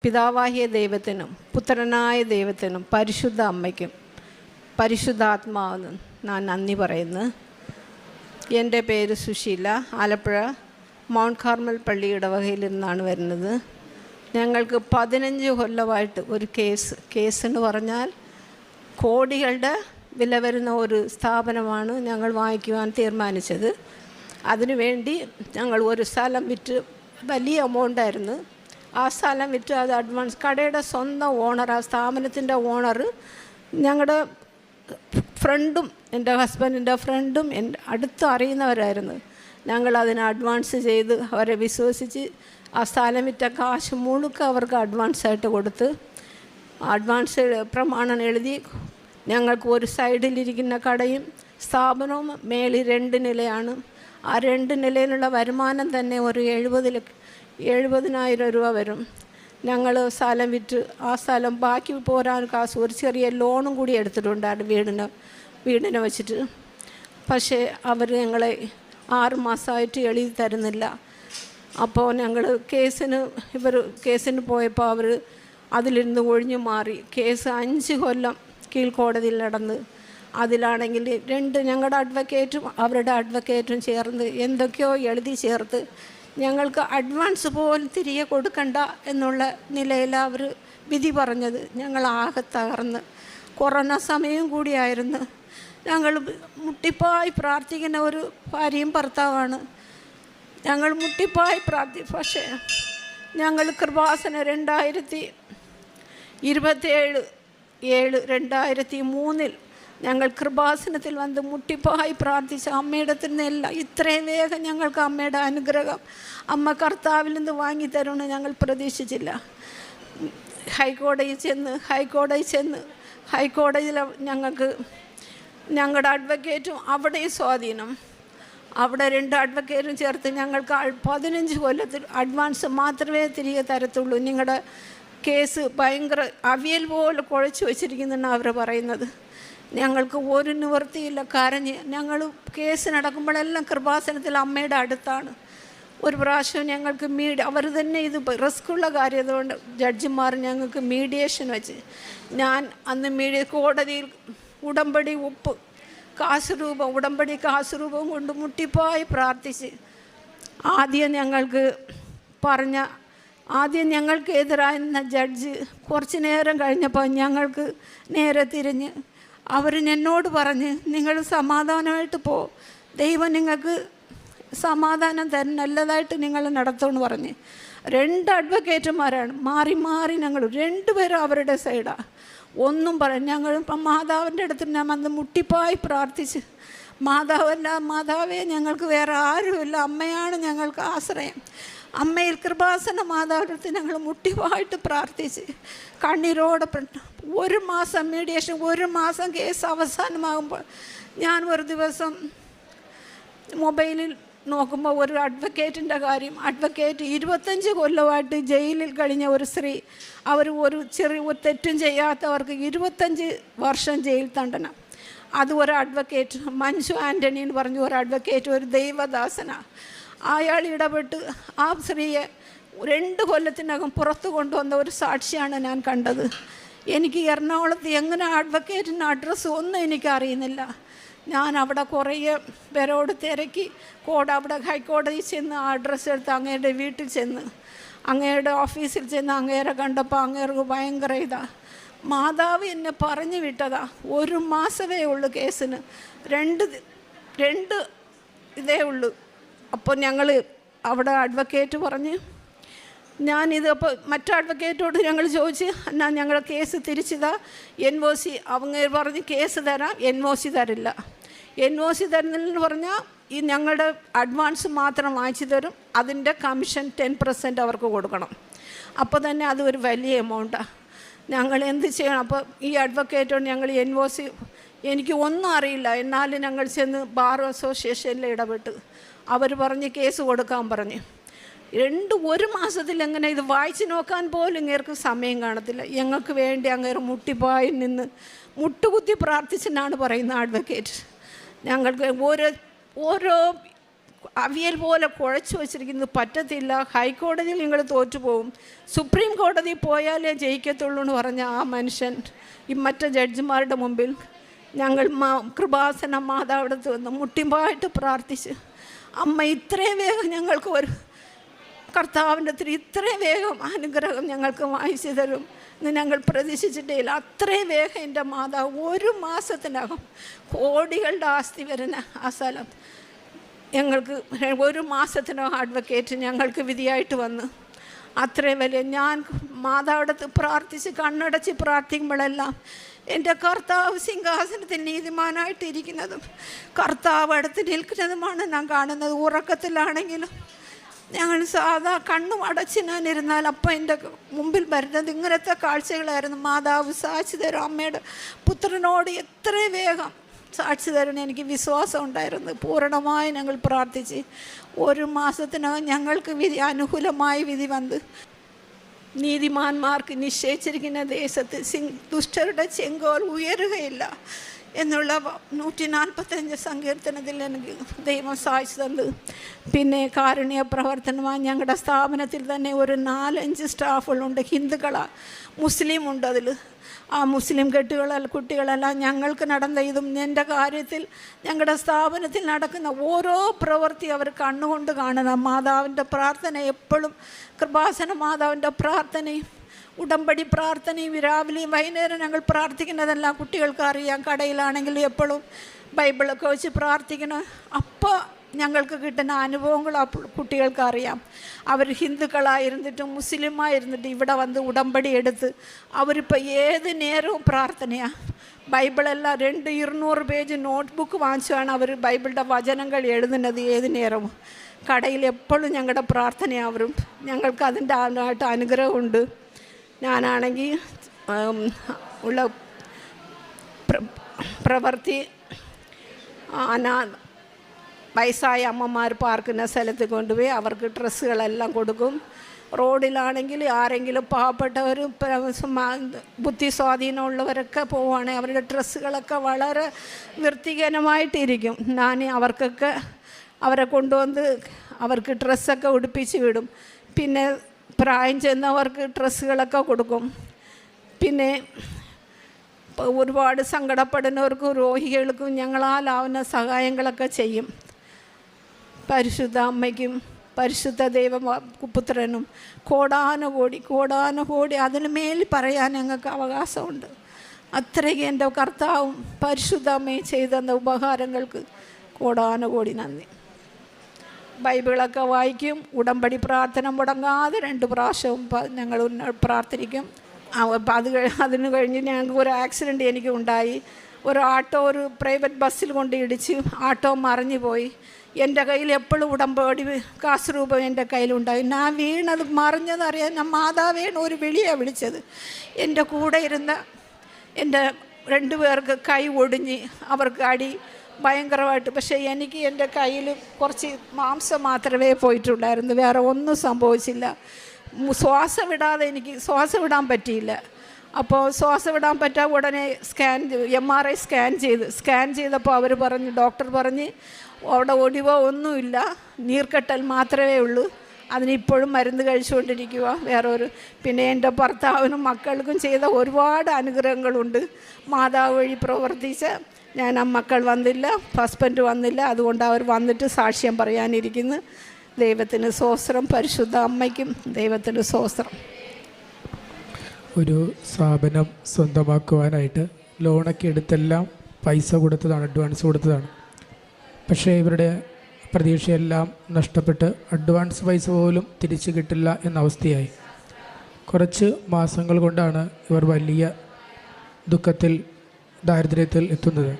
പിതാവായ ദൈവത്തിനും പുത്രനായ ദൈവത്തിനും പരിശുദ്ധ അമ്മയ്ക്കും പരിശുദ്ധാത്മാവിനും ഞാൻ നന്ദി പറയുന്നു. എൻ്റെ പേര് സുശീല. ആലപ്പുഴ മൗണ്ട് കാർമൽ പള്ളി ഇടവകയിൽ നിന്നാണ് വരുന്നത്. ഞങ്ങൾക്ക് 15 കൊല്ലമായിട്ട് ഒരു കേസെന്ന് പറഞ്ഞാൽ കോടികളുടെ വില വരുന്ന ഒരു സ്ഥാപനമാണ് ഞങ്ങൾ വാങ്ങിക്കുവാൻ തീരുമാനിച്ചത്. അതിനുവേണ്ടി ഞങ്ങൾ ഒരു സ്ഥലം വിറ്റ്, വലിയ എമൗണ്ടായിരുന്നു. ആ സ്ഥലം വിറ്റ് അത് അഡ്വാൻസ്, കടയുടെ സ്വന്തം ഓണർ, ആ സ്ഥാപനത്തിൻ്റെ ഓണർ ഞങ്ങളുടെ ഫ്രണ്ടും എൻ്റെ ഹസ്ബൻഡിൻ്റെ ഫ്രണ്ടും എൻ്റെ അടുത്ത് അറിയുന്നവരായിരുന്നു. ഞങ്ങളതിന് അഡ്വാൻസ് ചെയ്ത് അവരെ വിശ്വസിച്ച് ആ സ്ഥലം വിറ്റ കാശ് മുഴുക്ക അവർക്ക് അഡ്വാൻസായിട്ട് കൊടുത്ത് അഡ്വാൻസ് പ്രമാണം എഴുതി ഞങ്ങൾക്ക് ഒരു സൈഡിലിരിക്കുന്ന കടയും സ്ഥാപനവും മേളിൽ 2 നിലയാണ്. ആ 2 നിലയിലുള്ള വരുമാനം തന്നെ ഒരു 70,000 രൂപ വരും. ഞങ്ങൾ സ്ഥലം വിറ്റ് ആ സ്ഥലം ബാക്കി പോരാൻ കാശ് ഒരു ചെറിയ ലോണും കൂടി എടുത്തിട്ടുണ്ടായിരുന്നു വീടിനെ വെച്ചിട്ട്. പക്ഷേ അവർ ഞങ്ങളെ 6 മാസമായിട്ട് എഴുതി തരുന്നില്ല. അപ്പോൾ ഞങ്ങൾ കേസിന് പോയപ്പോൾ അവർ അതിലിരുന്ന് ഒഴിഞ്ഞു മാറി. കേസ് 5 കൊല്ലം കീഴ്ക്കോടതിയിൽ നടന്ന്. അതിലാണെങ്കിൽ ഞങ്ങളുടെ അഡ്വക്കേറ്റും അവരുടെ അഡ്വക്കേറ്റും ചേർന്ന് എന്തൊക്കെയോ എഴുതി ചേർത്ത് ഞങ്ങൾക്ക് അഡ്വാൻസ് പോലും തിരികെ കൊടുക്കണ്ട എന്നുള്ള നിലയിൽ അവർ വിധി പറഞ്ഞത്. ഞങ്ങൾ ആകെ തകർന്ന്. കൊറോണ സമയം കൂടിയായിരുന്നു. ഞങ്ങൾ മുട്ടിപ്പായി പ്രാർത്ഥിക്കുന്ന ഒരു ഭാര്യയും ഭർത്താവാണ്. ഞങ്ങൾ മുട്ടിപ്പായി പക്ഷേ ഞങ്ങൾ കൃപാസന 2023 ഞങ്ങൾ കൃപാസനത്തിൽ വന്ന് മുട്ടിപ്പായി പ്രാർത്ഥിച്ച അമ്മയുടെ നിന്നെല്ലാം ഇത്രയും വേഗം ഞങ്ങൾക്ക് അമ്മയുടെ അനുഗ്രഹം അമ്മ കർത്താവിൽ നിന്ന് വാങ്ങിത്തരുമെന്ന് ഞങ്ങൾ പ്രതീക്ഷിച്ചില്ല. ഹൈക്കോടതിയിൽ ഞങ്ങൾക്ക് ഞങ്ങളുടെ അഡ്വക്കേറ്റും അവിടെയും സ്വാധീനം. അവിടെ 2 അഡ്വക്കേറ്റും ചേർത്ത് ഞങ്ങൾക്ക് 15 കൊല്ലത്തിൽ അഡ്വാൻസ് മാത്രമേ തിരികെ തരത്തുള്ളൂ. നിങ്ങളുടെ കേസ് ഭയങ്കര അവിയൽ പോലെ കുഴച്ച് വെച്ചിരിക്കുന്നെന്നാണ് അവർ പറയുന്നത്. ഞങ്ങൾക്ക് ഒരു നിവൃത്തിയില്ല. കരഞ്ഞ് ഞങ്ങൾ കേസ് നടക്കുമ്പോഴെല്ലാം കൃപാസനത്തിൽ അമ്മയുടെ അടുത്താണ്. ഒരു പ്രാവശ്യം ഞങ്ങൾക്ക് അവർ തന്നെ ഇത് റിസ്ക്കുള്ള കാര്യമായതുകൊണ്ട് ജഡ്ജിമാർ ഞങ്ങൾക്ക് മീഡിയേഷൻ വെച്ച് ഞാൻ അന്ന് കോടതിയിൽ ഉടമ്പടി കാശ് രൂപം കൊണ്ട് മുട്ടിപ്പായി പ്രാർത്ഥിച്ച് ആദ്യം ഞങ്ങൾക്ക് എതിരായിരുന്ന ജഡ്ജ് കുറച്ച് നേരം കഴിഞ്ഞപ്പോൾ ഞങ്ങൾക്ക് നേരെ തിരിഞ്ഞ് അവർ എന്നോട് പറഞ്ഞ് നിങ്ങൾ സമാധാനമായിട്ട് ദൈവം നിങ്ങൾക്ക് സമാധാനം തരും, നല്ലതായിട്ട് നിങ്ങൾ നടത്തുമെന്ന് പറഞ്ഞ്. 2 അഡ്വക്കേറ്റുമാരാണ് മാറി ഞങ്ങൾ 2 പേരും അവരുടെ സൈഡാണ്. ഒന്നും ഞങ്ങൾ ഇപ്പം മാതാവിൻ്റെ അടുത്ത് ഞാൻ വന്ന് മുട്ടിപ്പായി പ്രാർത്ഥിച്ച് മാതാവേ ഞങ്ങൾക്ക് വേറെ ആരുമില്ല, അമ്മയാണ് ഞങ്ങൾക്ക് ആശ്രയം. അമ്മയിൽ കൃപാസന മാതാവിനടുത്ത് ഞങ്ങൾ മുട്ടിപ്പായിട്ട് പ്രാർത്ഥിച്ച് കണ്ണീരോടെ 1 മാസം മീഡിയേഷൻ, 1 മാസം കേസ് അവസാനമാകുമ്പോൾ ഞാൻ ഒരു ദിവസം മൊബൈലിൽ നോക്കുമ്പോൾ ഒരു അഡ്വക്കേറ്റിൻ്റെ കാര്യം. അഡ്വക്കേറ്റ് 25 കൊല്ലമായിട്ട് ജയിലിൽ കഴിഞ്ഞ ഒരു സ്ത്രീ, അവർ ഒരു തെറ്റും ചെയ്യാത്തവർക്ക് 25 വർഷം ജയിൽ ദണ്ഡന. അത് ഒരു അഡ്വക്കേറ്റ് മഞ്ജു ആൻ്റണി എന്ന് പറഞ്ഞ ഒരു അഡ്വക്കേറ്റ്, ഒരു ദൈവദാസനാണ്. അയാൾ ഇടപെട്ട് ആ സ്ത്രീയെ 2 കൊല്ലത്തിനകം പുറത്തു കൊണ്ടുവന്ന ഒരു സാക്ഷിയാണ് ഞാൻ കണ്ടത്. എനിക്ക് എറണാകുളത്ത് എങ്ങനെ അഡ്വക്കേറ്റിൻ്റെ അഡ്രസ്സ് ഒന്നും എനിക്കറിയുന്നില്ല. ഞാൻ അവിടെ കുറേ പേരോട് തിരക്കി അവിടെ ഹൈക്കോടതിയിൽ ചെന്ന് ആ അഡ്രസ്സ് എടുത്ത് അങ്ങയുടെ വീട്ടിൽ ചെന്ന് അങ്ങയുടെ ഓഫീസിൽ ചെന്ന് അങ്ങേരെ കണ്ടപ്പോൾ അങ്ങേർക്ക് ഭയങ്കര മാതാവ് എന്നെ പറഞ്ഞു വിട്ടതാ. 1 മാസമേ ഉള്ളൂ കേസിന്, 2 ഇതേ ഉള്ളൂ. അപ്പോൾ ഞങ്ങൾ അവിടെ അഡ്വക്കേറ്റ് പറഞ്ഞ് അപ്പോൾ മറ്റു അഡ്വക്കേറ്റോട് ഞങ്ങൾ ചോദിച്ച് എന്നാൽ ഞങ്ങളുടെ കേസ് തിരിച്ചതാ, NOC அவங்க പറഞ്ഞ് കേസ് തരാം, NOC തരില്ല. NOC തരുന്നില്ലെന്ന് പറഞ്ഞാൽ ഈ ഞങ്ങളുടെ അഡ്വാൻസ് മാത്രം വാങ്ങിച്ചു തരും, അതിൻ്റെ കമ്മീഷൻ 10% അവർക്ക് കൊടുക്കണം. അപ്പോൾ തന്നെ അത് ഒരു വലിയ എമൗണ്ടാണ്. ഞങ്ങൾ എന്ത് ചെയ്യണം? അപ്പോൾ ഈ അഡ്വക്കേറ്റോട് ഞങ്ങൾ NOC എനിക്ക് ഒന്നും അറിയില്ല, എന്നാലും ഞങ്ങൾ ചെന്ന് ബാർ അസോസിയേഷനിൽ ഇടപെട്ട് അവർ പറഞ്ഞ് കേസ് കൊടുക്കാൻ പറഞ്ഞ് 1 മാസത്തിൽ എങ്ങനെ ഇത് വായിച്ച് നോക്കാൻ പോലും ഇങ്ങേർക്ക് സമയം കാണത്തില്ല. ഞങ്ങൾക്ക് വേണ്ടി അങ്ങേർ മുട്ടിപ്പായി നിന്ന് മുട്ടുകുത്തി പ്രാർത്ഥിച്ചെന്നാണ് പറയുന്ന അഡ്വക്കേറ്റ്. ഞങ്ങൾക്ക് ഓരോ അവിയൽ പോലെ കുഴച്ച് വച്ചിരിക്കുന്നത് പറ്റത്തില്ല, ഹൈക്കോടതിയിൽ നിങ്ങൾ തോറ്റുപോകും, സുപ്രീം കോടതിയിൽ പോയാലേ ജയിക്കത്തുള്ളൂ എന്ന് പറഞ്ഞ ആ മനുഷ്യൻ ഈ മറ്റു ജഡ്ജിമാരുടെ മുമ്പിൽ ഞങ്ങൾ കൃപാസന മാതാവിടത്ത് വന്ന് മുട്ടിമ്പായിട്ട് പ്രാർത്ഥിച്ച്, അമ്മ ഇത്രയും വേഗം ഞങ്ങൾക്ക് ഒരു കർത്താവിൻ്റെ ഇത്രയും വേഗം അനുഗ്രഹം ഞങ്ങൾക്ക് വാങ്ങിച്ചു തരും എന്ന് ഞങ്ങൾ പ്രതീക്ഷിച്ചിട്ടേയില്ല. അത്രയും വേഗം എൻ്റെ മാതാവ് 1 മാസത്തിനകം കോടികളുടെ ആസ്തി വരുന്ന ആ സ്ഥലം ഞങ്ങൾക്ക് 1 മാസത്തിനകം അഡ്വക്കേറ്റ് ഞങ്ങൾക്ക് വിധിയായിട്ട് വന്ന്. അത്രയും വലിയ ഞാൻ മാതാവിടത്ത് പ്രാർത്ഥിച്ച് കണ്ണടച്ച് പ്രാർത്ഥിക്കുമ്പോഴെല്ലാം എൻ്റെ കർത്താവ് സിംഹാസനത്തിൽ നീതിമാനായിട്ടിരിക്കുന്നതും കർത്താവ് അടുത്ത് നിൽക്കുന്നതുമാണ് ഞാൻ കാണുന്നത്. ഉറക്കത്തിലാണെങ്കിലും ഞങ്ങൾ സാധാ കണ്ണും അടച്ച് ഞാനിരുന്നാൽ അപ്പം എൻ്റെ മുമ്പിൽ വരുന്നത് ഇങ്ങനത്തെ കാഴ്ചകളായിരുന്നു. മാതാവ് സാക്ഷി തരും, അമ്മയുടെ പുത്രനോട് എത്രയും വേഗം സാക്ഷി തരണം എനിക്ക് വിശ്വാസം ഉണ്ടായിരുന്നു. പൂർണ്ണമായി ഞങ്ങൾ പ്രാർത്ഥിച്ച് 1 മാസത്തിനകം ഞങ്ങൾക്ക് അനുകൂലമായ വിധി വന്ന് നീതിമാന്മാർക്ക് നിശ്ചയിച്ചിരിക്കുന്ന ദേശത്ത് ദുഷ്ടരുടെ ചെങ്കോൽ ഉയരുകയില്ല എന്നുള്ള 145 സങ്കീർത്തനത്തിൽ എനിക്ക് ദൈവം സാധിച്ചു തന്നത്. പിന്നെ കാരുണ്യ പ്രവർത്തനമായി ഞങ്ങളുടെ സ്ഥാപനത്തിൽ തന്നെ ഒരു 4-5 സ്റ്റാഫുകളുണ്ട്, ഹിന്ദുക്കളാണ്, മുസ്ലിമുണ്ട്. അതിൽ ആ മുസ്ലിം കുട്ടികളെല്ലാം ഞങ്ങൾക്ക് നടന്ന ഇതും എൻ്റെ കാര്യത്തിൽ ഞങ്ങളുടെ സ്ഥാപനത്തിൽ നടക്കുന്ന ഓരോ പ്രവൃത്തി അവർ കണ്ണുകൊണ്ട് കാണണം. മാതാവിൻ്റെ പ്രാർത്ഥന എപ്പോഴും കൃപാസന മാതാവിൻ്റെ പ്രാർത്ഥനയും ഉടമ്പടി പ്രാർത്ഥനയും രാവിലെയും വൈകുന്നേരം ഞങ്ങൾ പ്രാർത്ഥിക്കുന്നതെല്ലാം കുട്ടികൾക്ക് അറിയാം. കടയിലാണെങ്കിലും എപ്പോഴും ബൈബിളൊക്കെ വെച്ച് പ്രാർത്ഥിക്കണം. അപ്പോൾ ഞങ്ങൾക്ക് കിട്ടുന്ന അനുഭവങ്ങൾ ആ കുട്ടികൾക്ക് അറിയാം. അവർ ഹിന്ദുക്കളായിരുന്നിട്ടും മുസ്ലിമായിരുന്നിട്ടും ഇവിടെ വന്ന് ഉടമ്പടി എടുത്ത് അവരിപ്പോൾ ഏത് നേരവും പ്രാർത്ഥനയാണ്. ബൈബിളെല്ലാം 200 പേജ് നോട്ട്ബുക്ക് വാങ്ങിച്ചാണ് അവർ ബൈബിളിൻ്റെ വചനങ്ങൾ എഴുതുന്നത്. ഏത് നേരവും കടയിൽ എപ്പോഴും ഞങ്ങളുടെ പ്രാർത്ഥനയാവരും. ഞങ്ങൾക്ക് അതിൻ്റെ ആയിട്ട് അനുഗ്രഹമുണ്ട്. ഞാനാണെങ്കിൽ ഉള്ള പ്രവൃത്തി വയസ്സായ അമ്മമാർ പാർക്കുന്ന സ്ഥലത്ത് കൊണ്ടുപോയി അവർക്ക് ഡ്രസ്സുകളെല്ലാം കൊടുക്കും. റോഡിലാണെങ്കിൽ ആരെങ്കിലും പാവപ്പെട്ടവർ ബുദ്ധി സ്വാധീനമുള്ളവരൊക്കെ പോവുകയാണെങ്കിൽ അവരുടെ ഡ്രസ്സുകളൊക്കെ വളരെ വൃത്തിഹീനമായിട്ടിരിക്കും. ഞാൻ അവർക്കൊക്കെ അവരെ കൊണ്ടുവന്ന് അവർക്ക് ഡ്രസ്സൊക്കെ ഉടുപ്പിച്ച് വിടും. പിന്നെ പ്രായം ചെന്നവർക്ക് ഡ്രസ്സുകളൊക്കെ കൊടുക്കും. പിന്നെ ഒരുപാട് സങ്കടപ്പെടുന്നവർക്കും രോഗികൾക്കും ഞങ്ങളാലാവുന്ന സഹായങ്ങളൊക്കെ ചെയ്യും. പരിശുദ്ധ അമ്മയ്ക്കും പരിശുദ്ധ ദൈവപുത്രനും കോടാനുകോടി അതിന് മേൽ പറയാൻ ഞങ്ങൾക്ക് അവകാശമുണ്ട്. അത്രയ്ക്ക് എൻ്റെ കർത്താവും പരിശുദ്ധ അമ്മയും ചെയ്തെന്ന ഉപകാരങ്ങൾക്ക് കോടാനുകോടി നന്ദി. ബൈബിളൊക്കെ വായിക്കും. ഉടമ്പടി പ്രാർത്ഥന മുടങ്ങാതെ 2 പ്രാവശ്യവും ഞങ്ങൾ പ്രാർത്ഥിക്കും. അതിന് കഴിഞ്ഞ് ഞങ്ങൾക്ക് ഒരു ആക്സിഡൻറ്റ് എനിക്ക് ഉണ്ടായി. ഒരു പ്രൈവറ്റ് ബസ്സിൽ കൊണ്ട് ഇടിച്ച് ആട്ടോ മറിഞ്ഞു പോയി. എൻ്റെ കയ്യിൽ എപ്പോഴും ഉടമ്പടി കാശ് രൂപം എൻ്റെ കയ്യിലുണ്ടായി. ഞാൻ വീണത് മറിഞ്ഞതറിയാൻ ഞാൻ മാതാവേണ് ഒരു വിളിയാണ് വിളിച്ചത്. എൻ്റെ കൂടെ ഇരുന്ന എൻ്റെ 2 പേർക്ക് കൈ ഒടിഞ്ഞ് അവർക്ക് അടി ഭയങ്കരമായിട്ട്. പക്ഷേ എനിക്ക് എൻ്റെ കയ്യിൽ കുറച്ച് മാംസം മാത്രമേ പോയിട്ടുണ്ടായിരുന്നു, വേറെ ഒന്നും സംഭവിച്ചില്ല. ശ്വാസം വിടാൻ പറ്റിയില്ല. അപ്പോൾ ശ്വാസം വിടാൻ പറ്റാതെ ഉടനെ MRI സ്കാൻ ചെയ്തപ്പോൾ അവർ ഡോക്ടർ പറഞ്ഞ് അവിടെ ഒടിവോ ഒന്നുമില്ല, നീർക്കെട്ടൽ മാത്രമേ ഉള്ളൂ. അതിനിപ്പോഴും മരുന്ന് കഴിച്ചുകൊണ്ടിരിക്കുക. പിന്നെ എൻ്റെ ഭർത്താവിനും മക്കൾക്കും ചെയ്ത ഒരുപാട് അനുഗ്രഹങ്ങളുണ്ട്. മാതാവ് വഴി പ്രവർത്തിച്ച ആ മക്കൾ വന്നില്ല, ഹസ്ബൻഡ് വന്നില്ല, അതുകൊണ്ട് അവർ വന്നിട്ട് സാക്ഷ്യം പറയാനിരിക്കുന്നു. ദൈവത്തിന് സ്തോത്രം, പരിശുദ്ധ അമ്മയ്ക്കും ദൈവത്തിന് സ്തോത്രം. ഒരു സ്ഥാപനം സ്വന്തമാക്കുവാനായിട്ട് ലോണൊക്കെ എടുത്തെല്ലാം പൈസ കൊടുത്തതാണ്, അഡ്വാൻസ് കൊടുത്തതാണ്. പക്ഷേ ഇവരുടെ പ്രതീക്ഷയെല്ലാം നഷ്ടപ്പെട്ട് അഡ്വാൻസ് പൈസ പോലും തിരിച്ചു കിട്ടില്ല എന്ന അവസ്ഥയായി. കുറച്ച് മാസങ്ങൾ കൊണ്ടാണ് ഇവർ വലിയ ദുഃഖത്തിൽ, ദാരിദ്ര്യത്തിൽ എത്തുന്നത്.